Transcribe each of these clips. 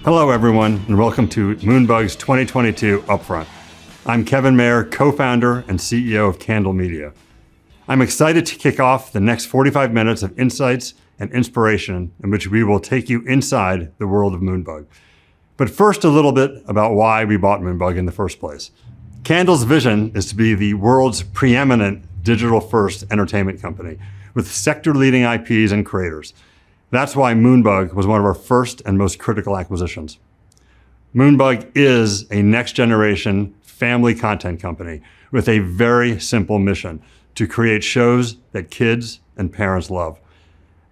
Hello, everyone, and welcome to Moonbug's 2022 Upfront. I'm Kevin Mayer, co-founder and CEO of Candle Media. I'm excited to kick off the next 45 minutes of insights and inspiration in which we will take you inside the world of Moonbug. But first, a little bit about why we bought Moonbug in the first place. Candle's vision is to be the world's preeminent digital-first entertainment company with sector-leading IPs and creators. That's why Moonbug was one of our first and most critical acquisitions. Moonbug is a next-generation family content company with a very simple mission: to create shows that kids and parents love.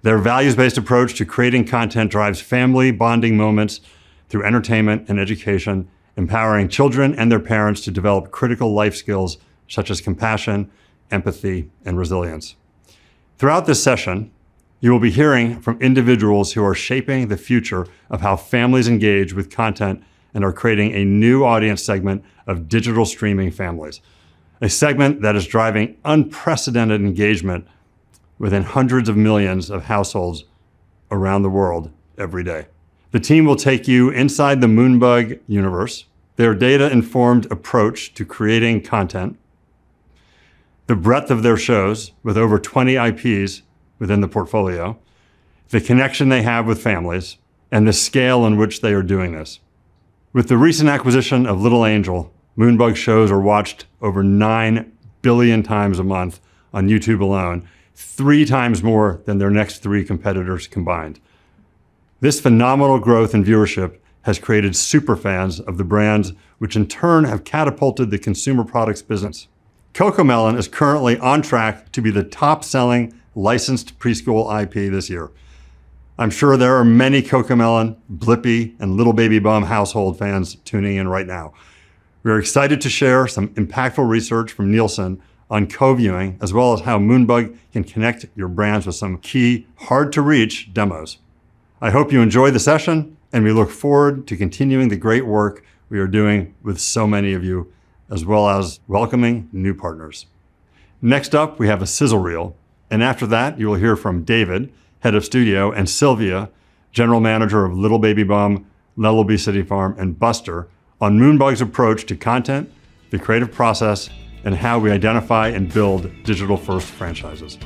Their values-based approach to creating content drives family bonding moments through entertainment and education, empowering children and their parents to develop critical life skills such as compassion, empathy, and resilience. Throughout this session, you will be hearing from individuals who are shaping the future of how families engage with content and are creating a new audience segment of digital streaming families, a segment that is driving unprecedented engagement within hundreds of millions of households around the world every day. The team will take you inside the Moonbug universe, their data-informed approach to creating content, the breadth of their shows with over 20 IPs within the portfolio, the connection they have with families, and the scale in which they are doing this. With the recent acquisition of Little Angel, Moonbug shows are watched over 9 billion times a month on YouTube alone, 3 times more than their next 3 competitors combined. This phenomenal growth in viewership has created superfans of the brands, which in turn have catapulted the consumer products business. CoComelon is currently on track to be the top-selling licensed preschool IP this year. I'm sure there are many CoComelon, Blippi, and Little Baby Bum household fans tuning in right now. We're excited to share some impactful research from Nielsen on co-viewing, as well as how Moonbug can connect your brands with some key, hard-to-reach demos. I hope you enjoy the session, and we look forward to continuing the great work we are doing with so many of you, as well as welcoming new partners. Next up, we have a sizzle reel, and after that, you will hear from David, head of studio, and Sylvia, general manager of Little Baby Bum, Lullaby City Farm, and Buster, on Moonbug's approach to content, the creative process, and how we identify and build digital-first franchises.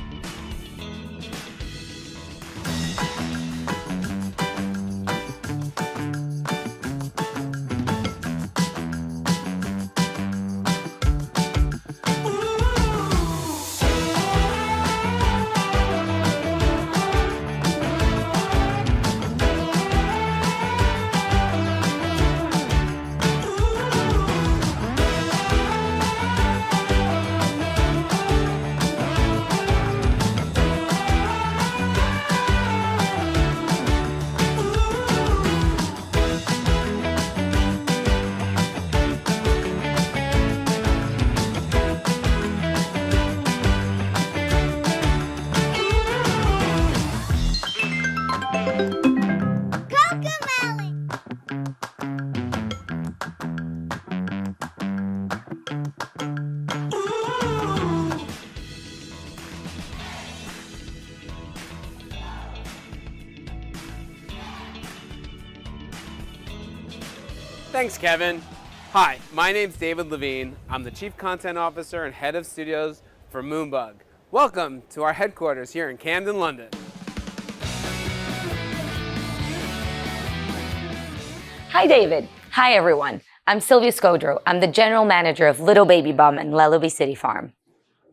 Thanks, Kevin. Hi, my name's David Levine. I'm the Chief Content Officer and Head of Studios for Moonbug. Welcome to our headquarters here in Camden, London. Hi, David. Hi, everyone. I'm Sylvia Scodro. I'm the General Manager of Little Baby Bum and Lullaby City Farm.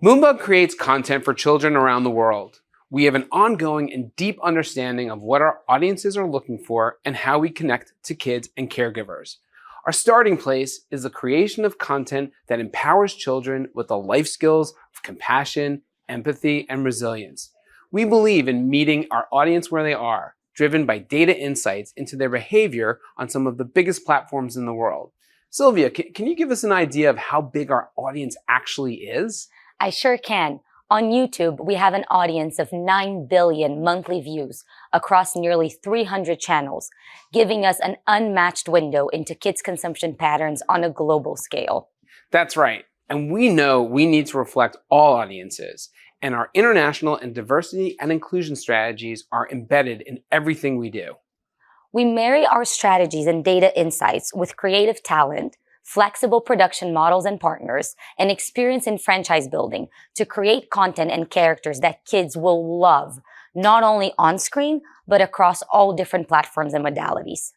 Moonbug creates content for children around the world. We have an ongoing and deep understanding of what our audiences are looking for and how we connect to kids and caregivers. Our starting place is the creation of content that empowers children with the life skills of compassion, empathy, and resilience. We believe in meeting our audience where they are, driven by data insights into their behavior on some of the biggest platforms in the world. Sylvia, can you give us an idea of how big our audience actually is? I sure can. On YouTube, we have an audience of 9 billion monthly views across nearly 300 channels, giving us an unmatched window into kids' consumption patterns on a global scale. That's right. And we know we need to reflect all audiences. And our international and diversity and inclusion strategies are embedded in everything we do. We marry our strategies and data insights with creative talent, flexible production models and partners, and experience in franchise building to create content and characters that kids will love, not only on screen, but across all different platforms and modalities.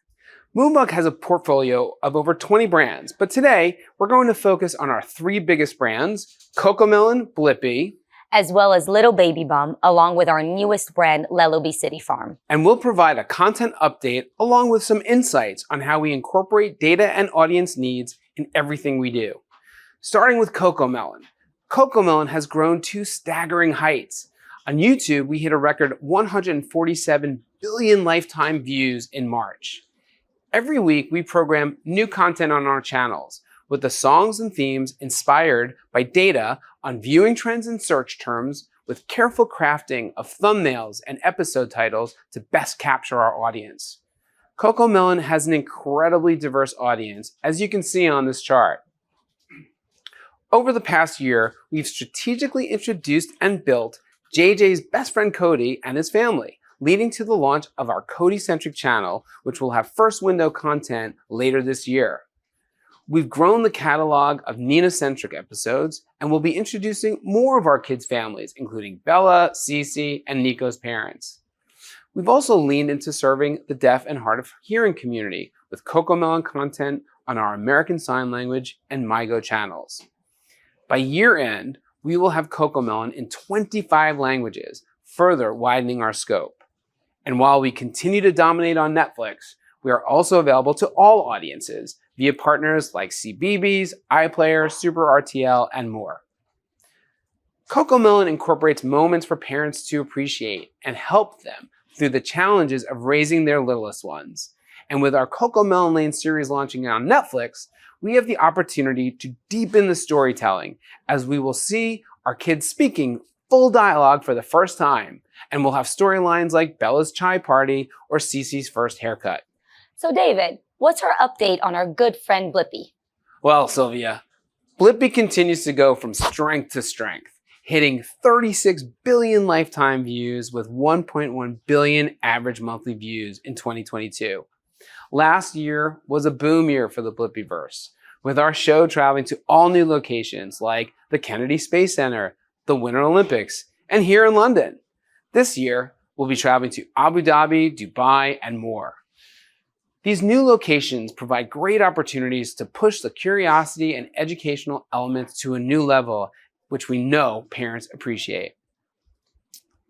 Moonbug has a portfolio of over 20 brands, but today we're going to focus on our 3 biggest brands, CoComelon, Blippi, as well as Little Baby Bum, along with our newest brand, Leloby City Farm. And we'll provide a content update along with some insights on how we incorporate data and audience needs in everything we do. Starting with CoComelon. CoComelon has grown to staggering heights. On YouTube, we hit a record 147 billion lifetime views in March. Every week, we program new content on our channels, with the songs and themes inspired by data on viewing trends and search terms, with careful crafting of thumbnails and episode titles to best capture our audience. CoComelon has an incredibly diverse audience, as you can see on this chart. Over the past year, we've strategically introduced and built JJ's best friend Cody and his family, leading to the launch of our Cody-centric channel, which will have first window content later this year. We've grown the catalog of Nina-centric episodes, and we'll be introducing more of our kids' families, including Bella, Cece, and Nico's parents. We've also leaned into serving the deaf and hard of hearing community with CoComelon content on our American Sign Language and MyGo channels. By year end, we will have CoComelon in 25 languages, further widening our scope. And while we continue to dominate on Netflix, we are also available to all audiences via partners like CBeebies, iPlayer, Super RTL, and more. CoComelon incorporates moments for parents to appreciate and help them through the challenges of raising their littlest ones. And with our CoComelon Lane series launching on Netflix, we have the opportunity to deepen the storytelling, as we will see our kids speaking full dialogue for the first time, and we'll have storylines like Bella's chai party or Cece's first haircut. So David, what's our update on our good friend Blippi? Well, Sylvia, Blippi continues to go from strength to strength, hitting 36 billion lifetime views with 1.1 billion average monthly views in 2022. Last year was a boom year for the Blippiverse, with our show traveling to all new locations like the Kennedy Space Center, the Winter Olympics, and here in London. This year, we'll be traveling to Abu Dhabi, Dubai, and more. These new locations provide great opportunities to push the curiosity and educational elements to a new level, which we know parents appreciate.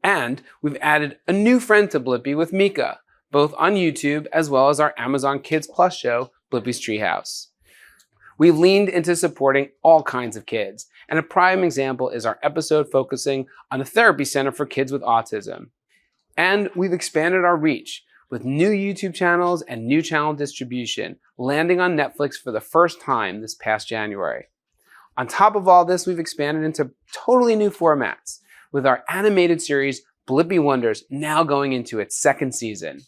And we've added a new friend to Blippi with Mika, both on YouTube as well as our Amazon Kids Plus show, Blippi's Treehouse. We've leaned into supporting all kinds of kids, and a prime example is our episode focusing on a therapy center for kids with autism. And we've expanded our reach with new YouTube channels and new channel distribution, landing on Netflix for the first time this past January. On top of all this, we've expanded into totally new formats, with our animated series, Blippi Wonders, now going into its 2nd season.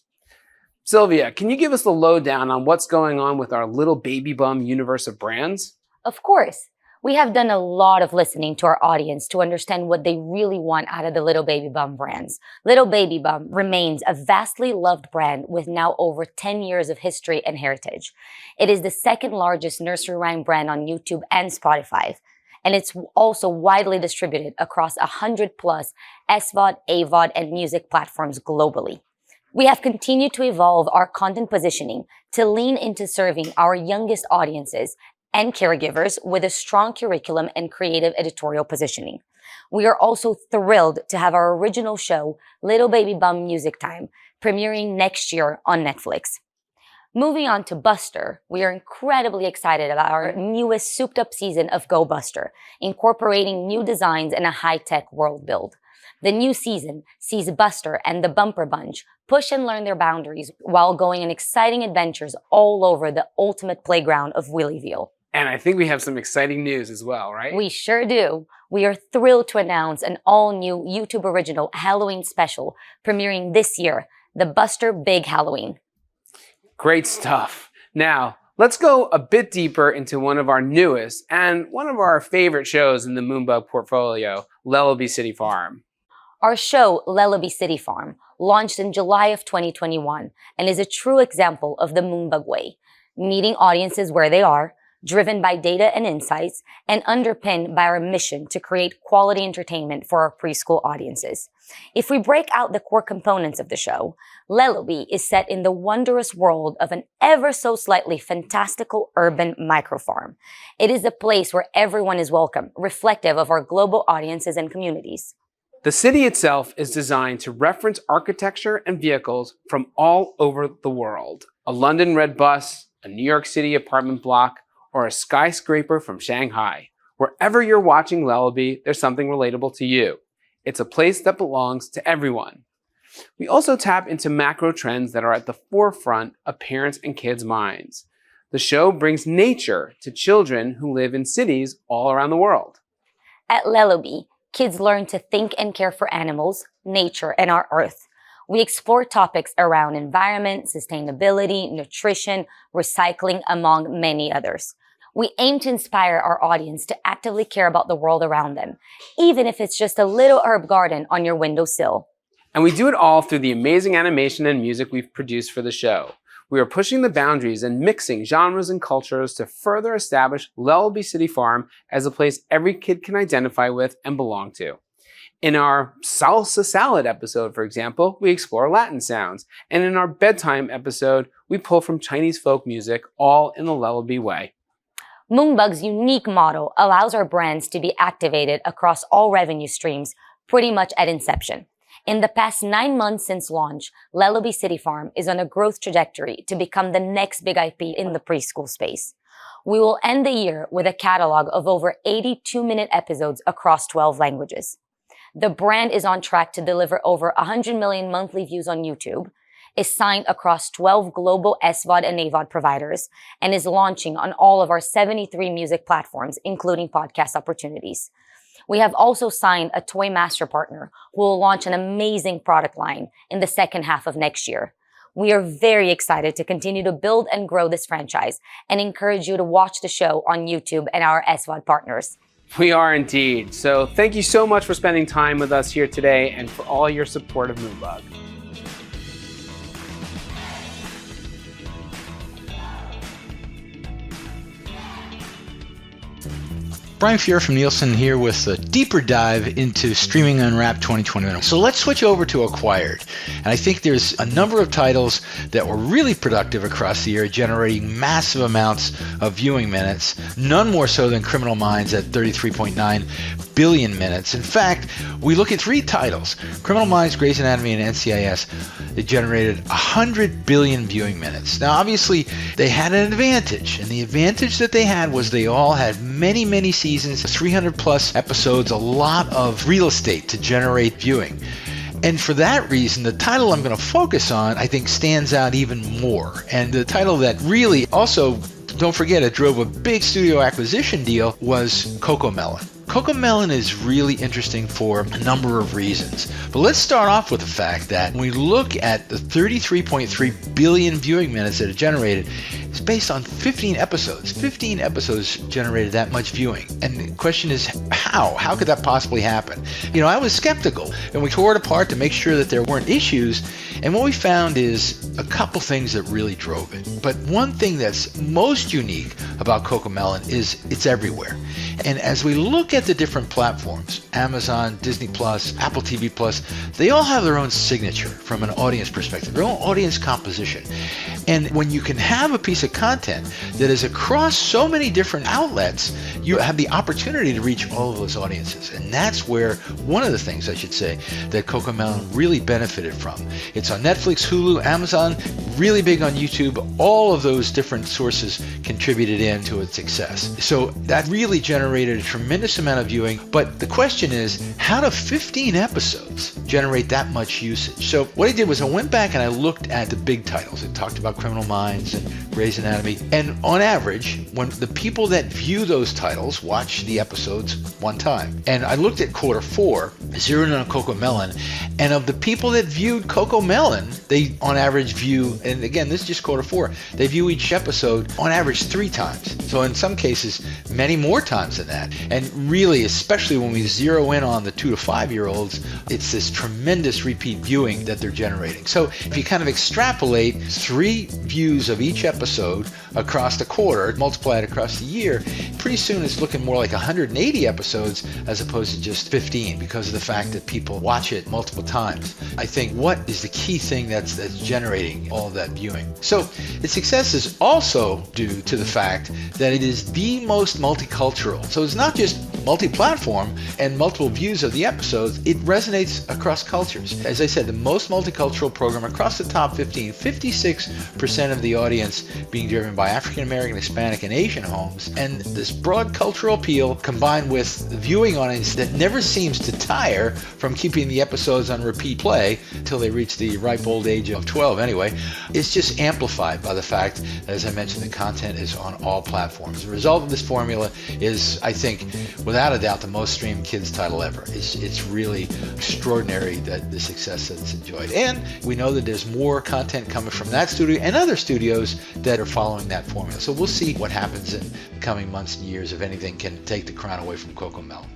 Sylvia, can you give us the lowdown on what's going on with our Little Baby Bum universe of brands? Of course. We have done a lot of listening to our audience to understand what they really want out of the Little Baby Bum brands. Little Baby Bum remains a vastly loved brand with now over 10 years of history and heritage. It is the 2nd largest nursery rhyme brand on YouTube and Spotify, and it's also widely distributed across 100 plus SVOD, AVOD, and music platforms globally. We have continued to evolve our content positioning to lean into serving our youngest audiences and caregivers with a strong curriculum and creative editorial positioning. We are also thrilled to have our original show, Little Baby Bum Music Time, premiering next year on Netflix. Moving on to Buster, we are incredibly excited about our newest souped-up season of Go Buster, incorporating new designs and a high-tech world build. The new season sees Buster and the Bumper Bunch push and learn their boundaries while going on exciting adventures all over the ultimate playground of Wheelieville. And I think we have some exciting news as well, right? We sure do. We are thrilled to announce an all-new YouTube original Halloween special premiering this year, the Buster Big Halloween. Great stuff. Now, let's go a bit deeper into one of our newest and one of our favorite shows in the Moonbug portfolio, Leloby City Farm. Our show, Lullaby City Farm, launched in July of 2021 and is a true example of the Moonbug way, meeting audiences where they are, driven by data and insights, and underpinned by our mission to create quality entertainment for our preschool audiences. If we break out the core components of the show, Lullaby is set in the wondrous world of an ever so slightly fantastical urban microfarm. It is a place where everyone is welcome, reflective of our global audiences and communities. The city itself is designed to reference architecture and vehicles from all over the world. A London red bus, a New York City apartment block, or a skyscraper from Shanghai. Wherever you're watching Lullaby, there's something relatable to you. It's a place that belongs to everyone. We also tap into macro trends that are at the forefront of parents and kids' minds. The show brings nature to children who live in cities all around the world. At Lullaby, kids learn to think and care for animals, nature, and our earth. We explore topics around environment, sustainability, nutrition, recycling, among many others. We aim to inspire our audience to actively care about the world around them, even if it's just a little herb garden on your windowsill. And we do it all through the amazing animation and music we've produced for the show. We are pushing the boundaries and mixing genres and cultures to further establish Lullaby City Farm as a place every kid can identify with and belong to. In our salsa salad episode, for example, we explore Latin sounds. And in our bedtime episode, we pull from Chinese folk music, all in the Lullaby way. Moonbug's unique model allows our brands to be activated across all revenue streams pretty much at inception. In the past 9 months since launch, Lullaby City Farm is on a growth trajectory to become the next big IP in the preschool space. We will end the year with a catalog of over 80 2-minute episodes across 12 languages. The brand is on track to deliver over 100 million monthly views on YouTube, is signed across 12 global SVOD and AVOD providers, and is launching on all of our 73 music platforms, including podcast opportunities. We have also signed a toy master partner who will launch an amazing product line in the second half of next year. We are very excited to continue to build and grow this franchise and encourage you to watch the show on YouTube and our SVOD partners. We are indeed. So thank you so much for spending time with us here today and for all your support of Moonbug. Brian Fuhrer from Nielsen here with a deeper dive into Streaming Unwrapped 2021. So let's switch over to Acquired. And I think there's a number of titles that were really productive across the year, generating massive amounts of viewing minutes, none more so than Criminal Minds at 33.9 billion minutes. In fact, we look at 3 titles, Criminal Minds, Grey's Anatomy, and NCIS. They generated 100 billion viewing minutes. Now, obviously, they had an advantage, and the advantage that they had was they all had many seasons, 300 plus episodes, a lot of real estate to generate viewing. And for that reason, the title I'm going to focus on, I think, stands out even more. And the title that really also, don't forget, it drove a big studio acquisition deal, was CoComelon. CoComelon is really interesting for a number of reasons. But let's start off with the fact that when we look at the 33.3 billion viewing minutes that it generated, it's based on 15 episodes. 15 episodes generated that much viewing. And the question is, how? How could that possibly happen? You know, I was skeptical, and we tore it apart to make sure that there weren't issues. And what we found is a couple things that really drove it. But one thing that's most unique about CoComelon is it's everywhere. And as we look at the different platforms, Amazon, Disney+, Apple TV+, they all have their own signature from an audience perspective, their own audience composition. And when you can have a piece of content that is across so many different outlets, you have the opportunity to reach all of those audiences. And that's where one of the things, I should say, that CoComelon really benefited from. It's on Netflix, Hulu, Amazon, really big on YouTube. All of those different sources contributed into its success. So that really generated a tremendous amount of viewing. But the question is, how do 15 episodes generate that much usage? So what I did was I went back and I looked at the big titles. It talked about Criminal Minds and Grey's Anatomy. And on average, when the people that view those titles watch the episodes one time. And I looked at quarter 4, zeroed in on CoComelon, and of the people that viewed CoComelon, they on average view, and again, this is just quarter 4, they view each episode on average 3 times. So in some cases, many more times than that. And really, especially when we zero in on the 2 to 5 year olds, it's this tremendous repeat viewing that they're generating. So if you kind of extrapolate 3 views of each episode across the quarter, multiply it across the year, pretty soon it's looking more like 180 episodes as opposed to just 15 because of the fact that people watch it multiple times. I think what is the key thing that's generating all of that viewing? So its success is also due to the fact that it is the most multicultural. So it's not just multi-platform and multiple views of the episodes, it resonates across cultures. As I said, the most multicultural program across the top 15, 56% of the audience being driven by African American, Hispanic, and Asian homes. And this broad cultural appeal combined with the viewing audience that never seems to tire from keeping the episodes on repeat play until they reach the ripe old age of 12 anyway, is just amplified by the fact that, as I mentioned, the content is on all platforms. The result of this formula is, I think, without a doubt, the most streamed kids title ever. It's really extraordinary that the success that it's enjoyed. And we know that there's more content coming from that studio and other studios that are following that formula. So we'll see what happens in the coming months and years, if anything can take the crown away from CoComelon.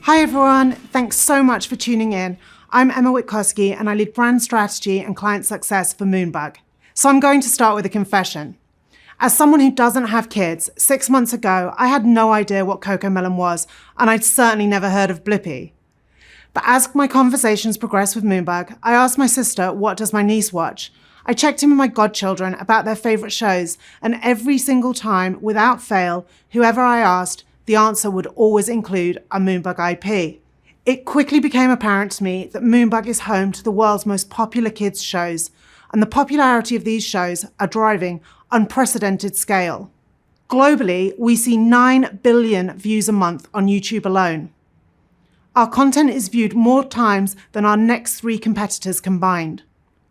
Hi everyone, thanks so much for tuning in. I'm Emma Witkowski and I lead brand strategy and client success for Moonbug. So I'm going to start with a confession. As someone who doesn't have kids, 6 months ago, I had no idea what CoComelon was, and I'd certainly never heard of Blippi. But as my conversations progressed with Moonbug, I asked my sister, what does my niece watch? I checked in with my godchildren about their favourite shows, and every single time, without fail, whoever I asked, the answer would always include a Moonbug IP. It quickly became apparent to me that Moonbug is home to the world's most popular kids shows, and the popularity of these shows are driving unprecedented scale. Globally, we see 9 billion views a month on YouTube alone. Our content is viewed more times than our next 3 competitors combined.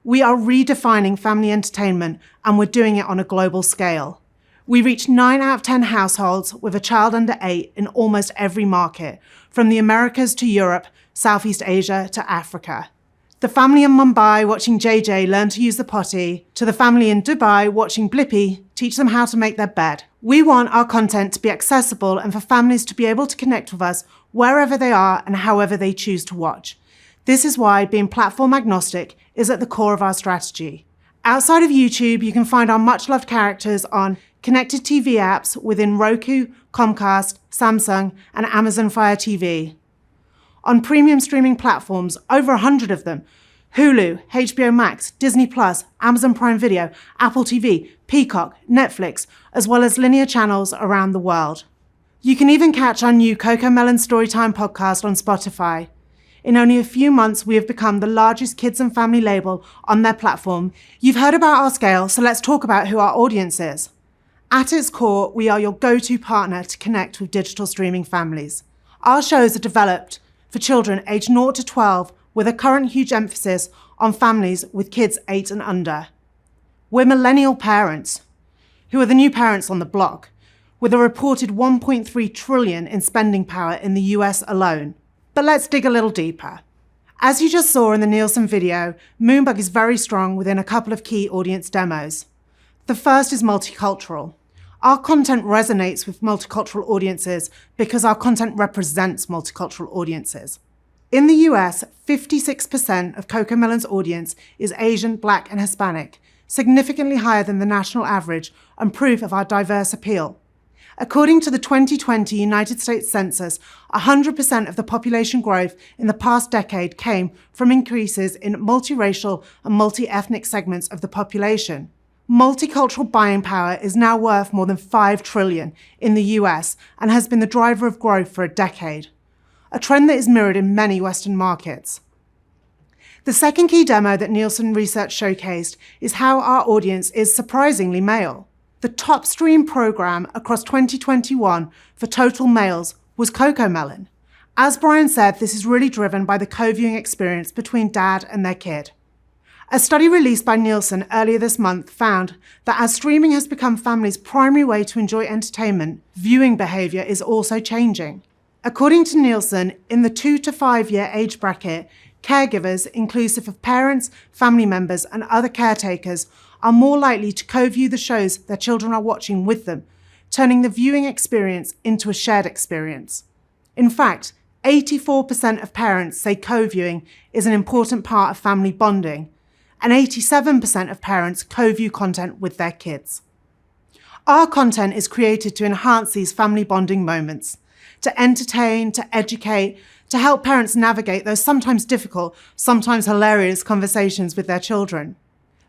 We are redefining family entertainment, and we're doing it on a global scale. We reach 9 out of 10 households with a child under 8 in almost every market, from the Americas to Europe, Southeast Asia to Africa. The family in Mumbai watching JJ learn to use the potty, to the family in Dubai watching Blippi teach them how to make their bed. We want our content to be accessible and for families to be able to connect with us wherever they are and however they choose to watch. This is why being platform agnostic is at the core of our strategy. Outside of YouTube, you can find our much-loved characters on connected TV apps within Roku, Comcast, Samsung, and Amazon Fire TV. On premium streaming platforms, over 100 of them, Hulu, HBO Max, Disney+, Amazon Prime Video, Apple TV, Peacock, Netflix, as well as linear channels around the world. You can even catch our new CoComelon Storytime podcast on Spotify. In only a few months, we have become the largest kids and family label on their platform. You've heard about our scale, so let's talk about who our audience is. At its core, we are your go-to partner to connect with digital streaming families. Our shows are developed for children aged 0 to 12 with a current huge emphasis on families with kids 8 and under. We're millennial parents, who are the new parents on the block, with a reported $1.3 trillion in spending power in the US alone. But let's dig a little deeper. As you just saw in the Nielsen video, Moonbug is very strong within a couple of key audience demos. The first is multicultural. Our content resonates with multicultural audiences because our content represents multicultural audiences. In the US, 56% of CoComelon's audience is Asian, Black, and Hispanic, significantly higher than the national average and proof of our diverse appeal. According to the 2020 United States Census, 100% of the population growth in the past decade came from increases in multiracial and multi-ethnic segments of the population. Multicultural buying power is now worth more than $5 trillion in the US and has been the driver of growth for a decade, a trend that is mirrored in many Western markets. The second key demo that Nielsen research showcased is how our audience is surprisingly male. The top stream program across 2021 for total males was CoComelon. As Brian said, this is really driven by the co-viewing experience between dad and their kid. A study released by Nielsen earlier this month found that as streaming has become families' primary way to enjoy entertainment, viewing behaviour is also changing. According to Nielsen, in the 2 to 5 year age bracket, caregivers, inclusive of parents, family members, and other caretakers, are more likely to co-view the shows their children are watching with them, turning the viewing experience into a shared experience. In fact, 84% of parents say co-viewing is an important part of family bonding, and 87% of parents co-view content with their kids. Our content is created to enhance these family bonding moments, to entertain, to educate, to help parents navigate those sometimes difficult, sometimes hilarious conversations with their children.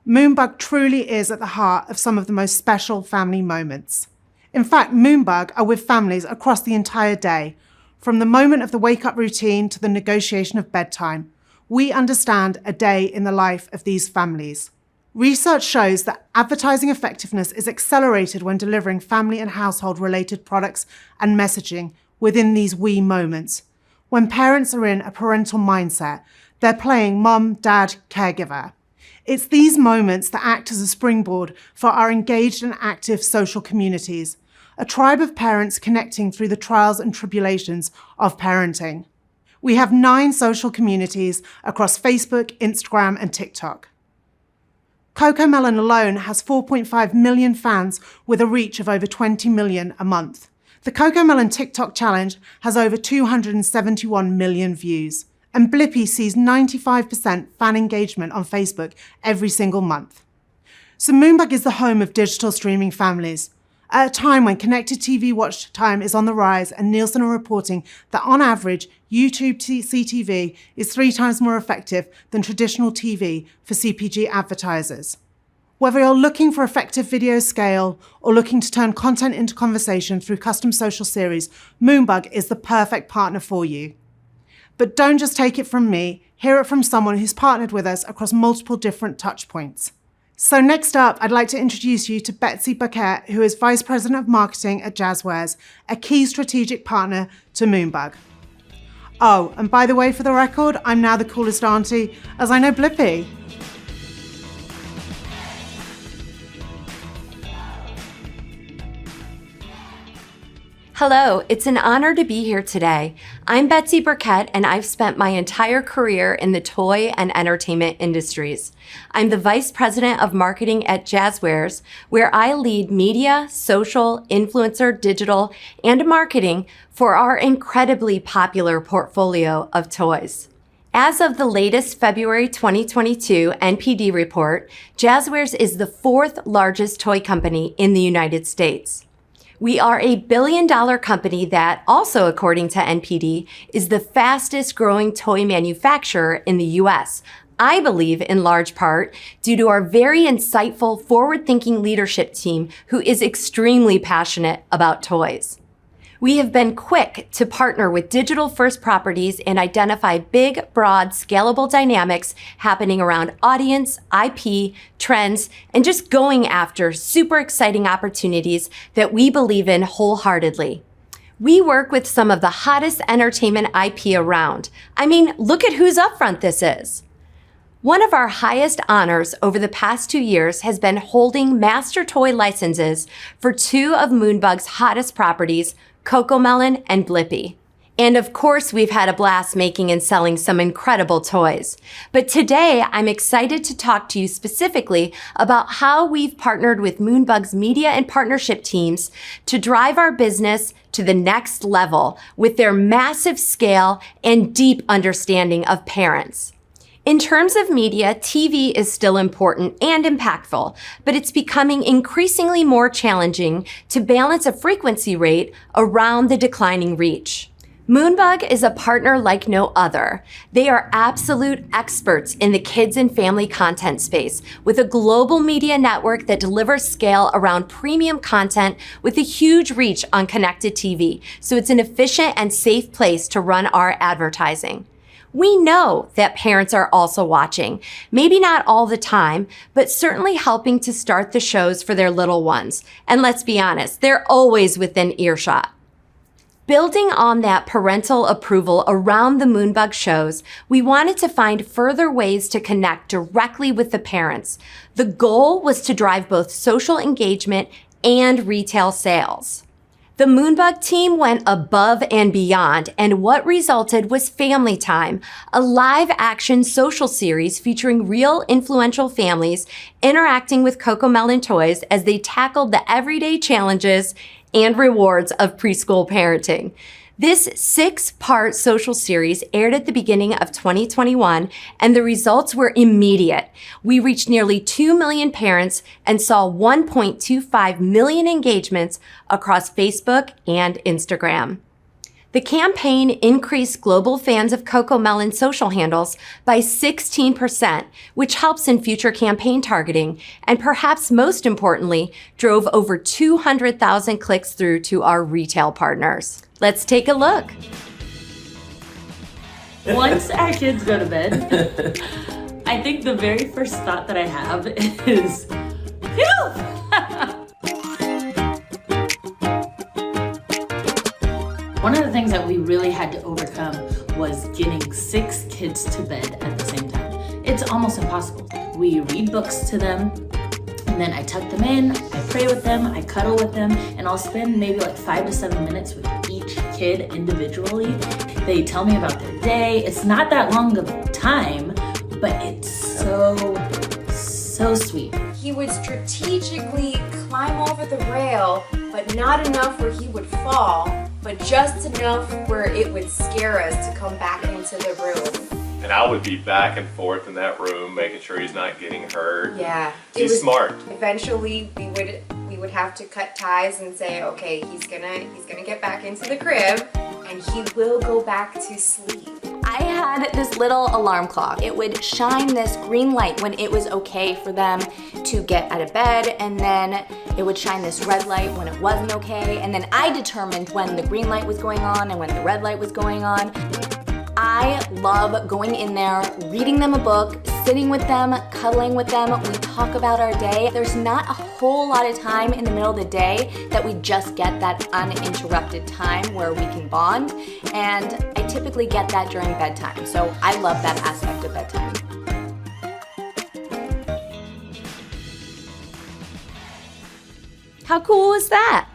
Moonbug truly is at the heart of some of the most special family moments. In fact, Moonbug are with families across the entire day, from the moment of the wake-up routine to the negotiation of bedtime. We understand a day in the life of these families. Research shows that advertising effectiveness is accelerated when delivering family and household-related products and messaging within these we moments. When parents are in a parental mindset, they're playing mom, dad, caregiver. It's these moments that act as a springboard for our engaged and active social communities, a tribe of parents connecting through the trials and tribulations of parenting. We have 9 social communities across Facebook, Instagram, and TikTok. CoComelon alone has 4.5 million fans with a reach of over 20 million a month. The CoComelon TikTok challenge has over 271 million views, and Blippi sees 95% fan engagement on Facebook every single month. So Moonbug is the home of digital streaming families. At a time when connected TV watch time is on the rise, and Nielsen are reporting that on average, YouTube CTV is 3 times more effective than traditional TV for CPG advertisers. Whether you're looking for effective video scale or looking to turn content into conversation through custom social series, Moonbug is the perfect partner for you. But don't just take it from me, hear it from someone who's partnered with us across multiple different touch points. So next up, I'd like to introduce you to Betsy Burkett, who is Vice President of Marketing at Jazzwares, a key strategic partner to Moonbug. Oh, and by the way, for the record, I'm now the coolest auntie, as I know Blippi. Hello, it's an honor to be here today. I'm Betsy Burkett, and I've spent my entire career in the toy and entertainment industries. I'm the Vice President of Marketing at Jazzwares, where I lead media, social, influencer, digital, and marketing for our incredibly popular portfolio of toys. As of the latest February 2022 NPD report, Jazzwares is the 4th largest toy company in the United States. We are a billion-dollar company that, also according to NPD, is the fastest growing toy manufacturer in the US. I believe in large part due to our very insightful, forward-thinking leadership team who is extremely passionate about toys. We have been quick to partner with digital-first properties and identify big, broad, scalable dynamics happening around audience, IP, trends, and just going after super exciting opportunities that we believe in wholeheartedly. We work with some of the hottest entertainment IP around. I mean, look at whose upfront this is. One of our highest honors over the past 2 years has been holding master toy licenses for 2 of Moonbug's hottest properties, CoComelon and Blippi. And of course, we've had a blast making and selling some incredible toys. But today, I'm excited to talk to you specifically about how we've partnered with Moonbug's media and partnership teams to drive our business to the next level with their massive scale and deep understanding of parents. In terms of media, TV is still important and impactful, but it's becoming increasingly more challenging to balance a frequency rate around the declining reach. Moonbug is a partner like no other. They are absolute experts in the kids and family content space with a global media network that delivers scale around premium content with a huge reach on connected TV, so it's an efficient and safe place to run our advertising. We know that parents are also watching, maybe not all the time, but certainly helping to start the shows for their little ones. And let's be honest, they're always within earshot. Building on that parental approval around the Moonbug shows, we wanted to find further ways to connect directly with the parents. The goal was to drive both social engagement and retail sales. The Moonbug team went above and beyond, and what resulted was Family Time, a live-action social series featuring real influential families interacting with CoComelon toys as they tackled the everyday challenges and rewards of preschool parenting. This 6-part social series aired at the beginning of 2021, and the results were immediate. We reached nearly 2 million parents and saw 1.25 million engagements across Facebook and Instagram. The campaign increased global fans of CoComelon social handles by 16%, which helps in future campaign targeting, and perhaps most importantly, drove over 200,000 clicks through to our retail partners. Let's take a look. Once our kids go to bed, I think the very first thought that I have is, phew! One of the things that we really had to overcome was getting 6 kids to bed at the same time. It's almost impossible. We read books to them, and then I tuck them in, I pray with them, I cuddle with them, and I'll spend maybe like 5 to 7 minutes with each kid individually. They tell me about their day. It's not that long of a time, but it's so sweet. He would strategically climb over the rail, but not enough where he would fall, but just enough where it would scare us to come back into the room. And I would be back and forth in that room, making sure he's not getting hurt. Yeah. He's smart. Eventually, we would have to cut ties and say, okay, he's gonna get back into the crib, and he will go back to sleep. I had this little alarm clock. It would shine this green light when it was okay for them to get out of bed, and then it would shine this red light when it wasn't okay, and then I determined when the green light was going on and when the red light was going on. I love going in there, reading them a book, sitting with them, cuddling with them. We talk about our day. There's not a whole lot of time in the middle of the day that we just get that uninterrupted time where we can bond, and I typically get that during bedtime, so I love that aspect of bedtime. How cool is that?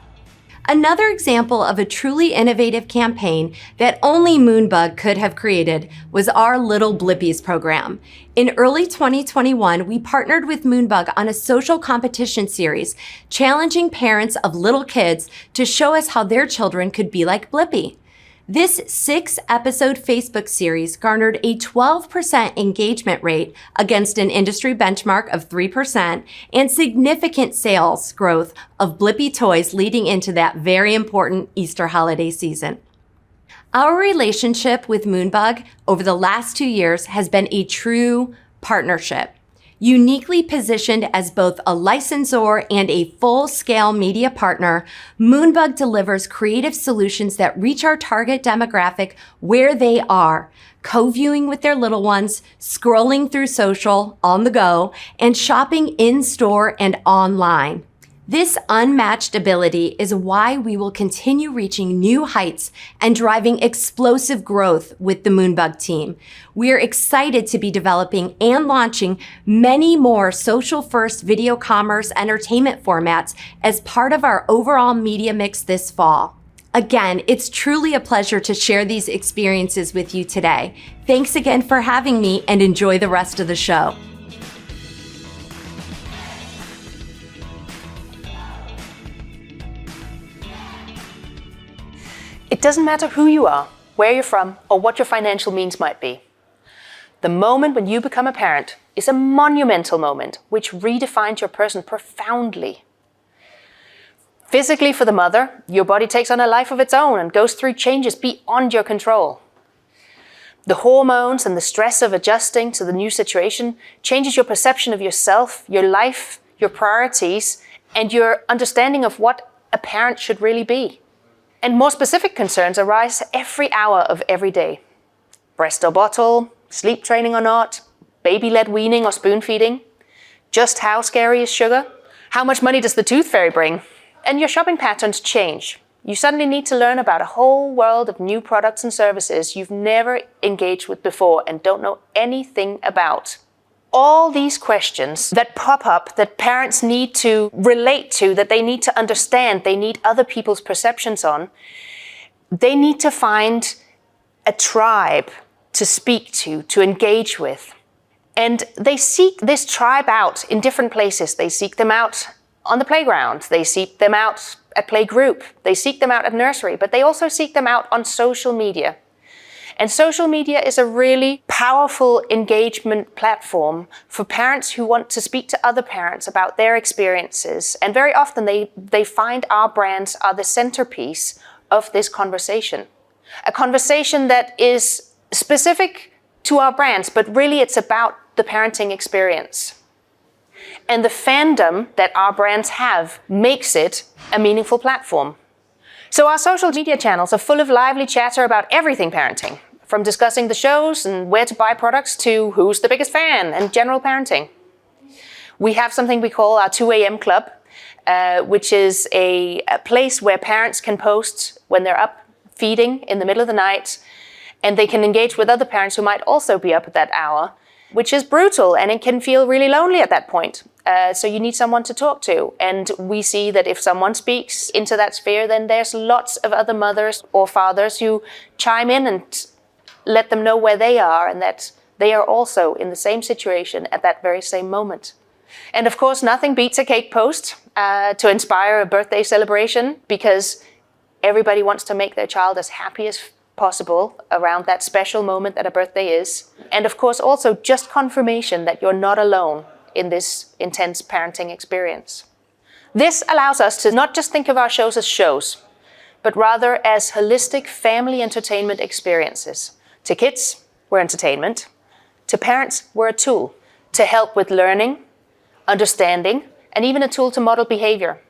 Another example of a truly innovative campaign that only Moonbug could have created was our Little Blippies program. In early 2021, we partnered with Moonbug on a social competition series, challenging parents of little kids to show us how their children could be like Blippi. This 6-episode Facebook series garnered a 12% engagement rate against an industry benchmark of 3% and significant sales growth of Blippi toys leading into that very important Easter holiday season. Our relationship with Moonbug over the last 2 years has been a true partnership. Uniquely positioned as both a licensor and a full-scale media partner, Moonbug delivers creative solutions that reach our target demographic where they are, co-viewing with their little ones, scrolling through social, on the go, and shopping in-store and online. This unmatched ability is why we will continue reaching new heights and driving explosive growth with the Moonbug team. We're excited to be developing and launching many more social-first video commerce entertainment formats as part of our overall media mix this fall. Again, it's truly a pleasure to share these experiences with you today. Thanks again for having me, and enjoy the rest of the show. It doesn't matter who you are, where you're from, or what your financial means might be. The moment when you become a parent is a monumental moment which redefines your person profoundly. Physically, for the mother, your body takes on a life of its own and goes through changes beyond your control. The hormones and the stress of adjusting to the new situation changes your perception of yourself, your life, your priorities, and your understanding of what a parent should really be. And more specific concerns arise every hour of every day. Breast or bottle, sleep training or not, baby-led weaning or spoon feeding. Just how scary is sugar? How much money does the tooth fairy bring? And your shopping patterns change. You suddenly need to learn about a whole world of new products and services you've never engaged with before and don't know anything about. All these questions that pop up that parents need to relate to, that they need to understand, they need other people's perceptions on, they need to find a tribe to speak to engage with. And they seek this tribe out in different places. They seek them out on the playground. They seek them out at playgroup. They seek them out at nursery, but they also seek them out on social media. And social media is a really powerful engagement platform for parents who want to speak to other parents about their experiences. And very often they find our brands are the centerpiece of this conversation. A conversation that is specific to our brands, but really it's about the parenting experience. And the fandom that our brands have makes it a meaningful platform. So our social media channels are full of lively chatter about everything parenting, from discussing the shows and where to buy products to who's the biggest fan and general parenting. We have something we call our 2 a.m. club, which is a place where parents can post when they're up feeding in the middle of the night, and they can engage with other parents who might also be up at that hour, which is brutal, and it can feel really lonely at that point. So you need someone to talk to. And we see that if someone speaks into that sphere, then there's lots of other mothers or fathers who chime in and let them know where they are and that they are also in the same situation at that very same moment. And of course, nothing beats a cake post to inspire a birthday celebration, because everybody wants to make their child as happy as possible around that special moment that a birthday is. And of course, also just confirmation that you're not alone in this intense parenting experience. This allows us to not just think of our shows as shows, but rather as holistic family entertainment experiences. To kids, we're entertainment. To parents, we're a tool to help with learning, understanding, and even a tool to model behavior.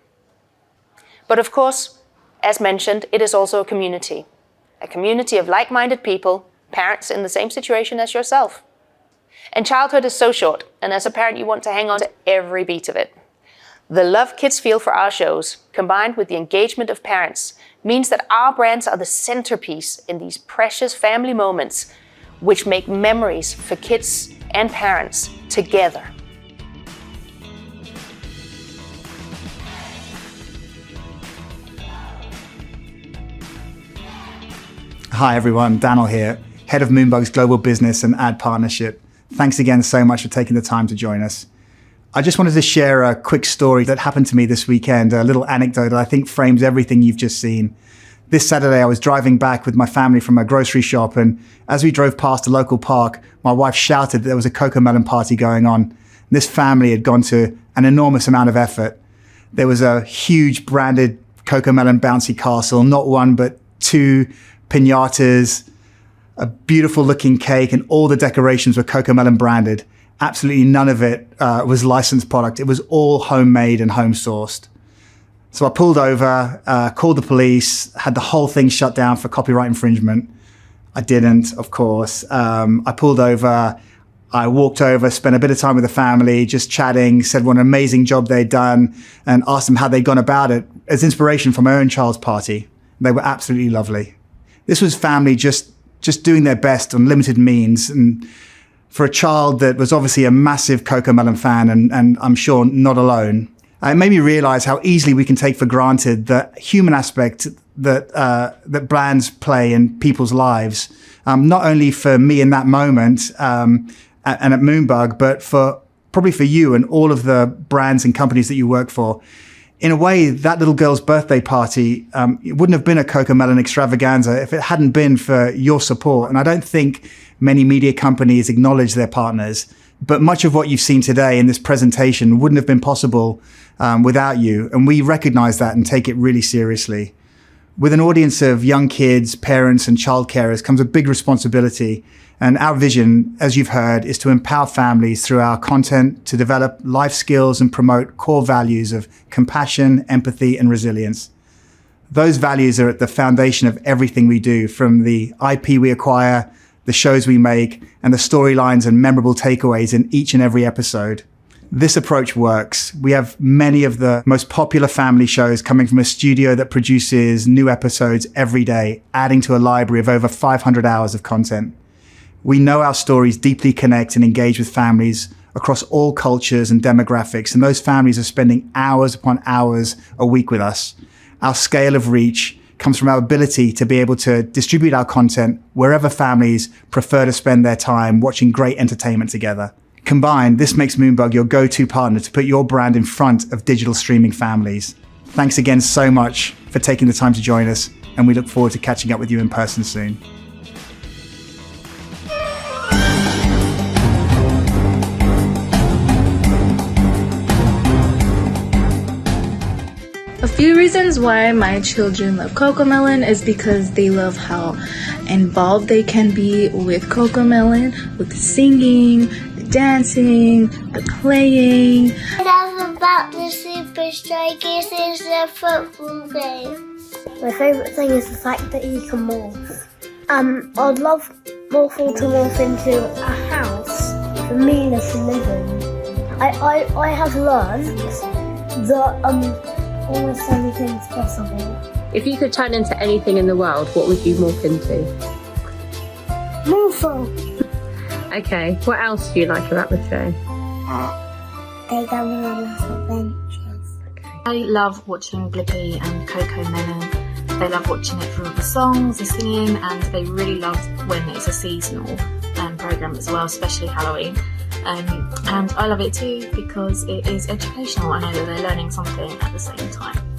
But of course, as mentioned, it is also a community of like-minded people, parents in the same situation as yourself. And childhood is so short, and as a parent, you want to hang on to every beat of it. The love kids feel for our shows, combined with the engagement of parents, means that our brands are the centerpiece in these precious family moments, which make memories for kids and parents together. Hi everyone, Daniel here, head of Moonbug's Global Business and Ad Partnership. Thanks again so much for taking the time to join us. I just wanted to share a quick story that happened to me this weekend, a little anecdote that I think frames everything you've just seen. This Saturday, I was driving back with my family from a grocery shop, and as we drove past a local park, my wife shouted that there was a CoComelon party going on. This family had gone to an enormous amount of effort. There was a huge branded CoComelon bouncy castle, not one, but 2 piñatas, a beautiful looking cake, and all the decorations were CoComelon branded. Absolutely none of it was licensed product. It was all homemade and home sourced. So I pulled over, called the police, had the whole thing shut down for copyright infringement. I didn't, of course. I pulled over, I walked over, spent a bit of time with the family, just chatting, said what an amazing job they'd done, and asked them how they'd gone about it as inspiration for my own child's party. They were absolutely lovely. This was family just doing their best on limited means, and for a child that was obviously a massive CoComelon fan, and I'm sure not alone. It made me realize how easily we can take for granted the human aspect that brands play in people's lives, not only for me in that moment and at Moonbug, but probably for you and all of the brands and companies that you work for. In a way, that little girl's birthday party, it wouldn't have been a CoComelon extravaganza if it hadn't been for your support. And I don't think many media companies acknowledge their partners. But much of what you've seen today in this presentation wouldn't have been possible without you. And we recognize that and take it really seriously. With an audience of young kids, parents, and child carers comes a big responsibility. And our vision, as you've heard, is to empower families through our content to develop life skills and promote core values of compassion, empathy, and resilience. Those values are at the foundation of everything we do, from the IP we acquire, the shows we make, and the storylines and memorable takeaways in each and every episode. This approach works. We have many of the most popular family shows coming from a studio that produces new episodes every day, adding to a library of over 500 hours of content. We know our stories deeply connect and engage with families across all cultures and demographics, and those families are spending hours upon hours a week with us. Our scale of reach comes from our ability to be able to distribute our content wherever families prefer to spend their time watching great entertainment together. Combined, this makes Moonbug your go-to partner to put your brand in front of digital streaming families. Thanks again so much for taking the time to join us, and we look forward to catching up with you in person soon. A few reasons why my children love CoComelon is because they love how involved they can be with CoComelon, with the singing, the dancing, the playing. What I love about the Super Strikers is the football game. My favourite thing is the fact that you can morph. I'd love Morphle to morph into a house for Mina to live in. I have learned that almost anything's possible. If you could turn into anything in the world, what would you morph into? Morphle. Okay, what else do you like about the show? They go on adventures. I love watching Blippi and CoComelon. They love watching it for all the songs, the singing, and they really love when it's a seasonal programme as well, especially Halloween. And I love it too because it is educational. I know that they're learning something at the same time.